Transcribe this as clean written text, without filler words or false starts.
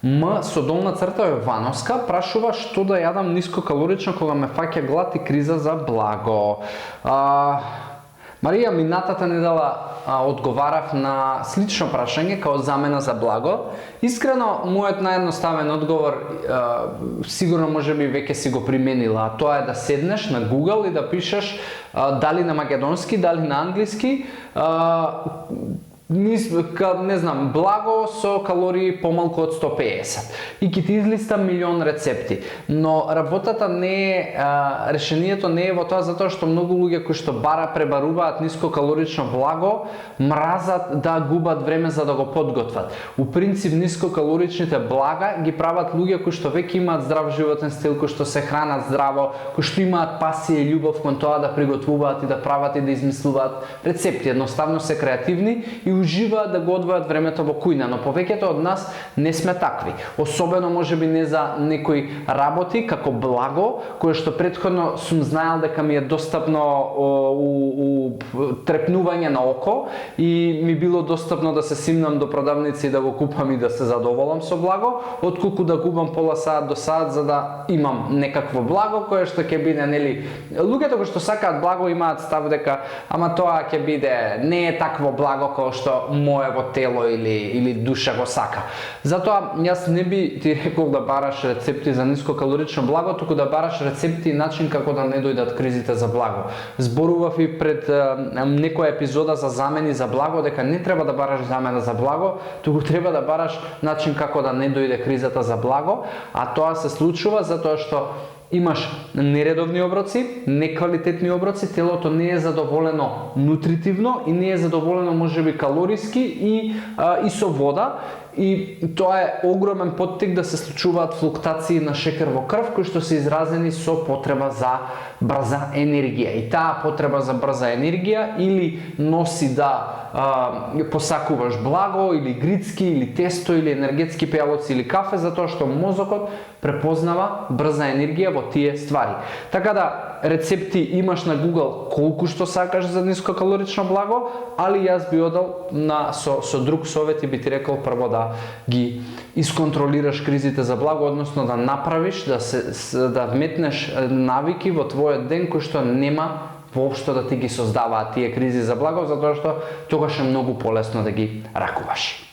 М со долна црта Јовановска прашува што да јадам нискокалорично кога ме фаќа глад и криза за благо. Марија, минатата недела одговарав на слично прашање као замена за благо. Искрено, мојот наједноставен одговор, сигурно можеби веќе си го применила, а тоа е да седнеш на Google и да пишеш дали на македонски, дали на англиски, не знам, благо со калории помалку од 150 и ќе ти излиста милион рецепти. Но работата не е, решението не е во тоа, затоа што многу луѓе кои што пребаруваат нискокалорично благо, мразат да губат време за да го подготват. У принцип нискокалоричните блага ги прават луѓе кои што веќе имаат здрав животен стил, кои што се хранат здраво, кои што имаат пасија и љубов кон тоа да приготвуваат и да прават и да измислуваат рецепти. Едноставно се креативни и уживаат да го одвојат времето во кујна, но повеќето од нас не сме такви. Особено можеби не за некои работи како благо, кое што претходно сум знаел дека ми е достапно у трепнување на око и ми било достапно да се симнам до продавници и да го купам и да се задоволам со благо, отколку да губам пола саат до саат за да имам некакво благо кое што ќе биде, нели, луѓето кои што сакаат благо имаат став дека ама тоа ќе биде не е такво благо како што моево тело или душа го сака. Затоа јас не би ти рекол да бараш рецепти за нискокалорично благо, туку да бараш рецепти и начин како да не дојдат кризите за благо. Зборував и пред некоја епизода за замени за благо дека не треба да бараш замена за благо, туку треба да бараш начин како да не дојде кризата за благо, а тоа се случува затоа што имаш нередовни оброци, неквалитетни оброци, телото не е задоволено нутритивно и не е задоволено можеби калориски и со вода, и тоа е огромен поттик да се случуваат флуктации на шекер во крв кои што се изразени со потреба за брза енергија. И таа потреба за брза енергија или носи да посакуваш благо или грицки или тесто или енергетски пијалоци или кафе, затоа што мозокот препознава брза енергија во тие ствари. Така да рецепти имаш на Google колку што сакаш за нискокалорично благо, али јас би одел со друг совет и би ти рекол прво да ги исконтролираш кризите за благо, односно да направиш, да вметнеш навики во твојот ден кои што нема воопшто да ти ги создаваат тие кризи за благо, затоа што тогаш е многу полесно да ги ракуваш.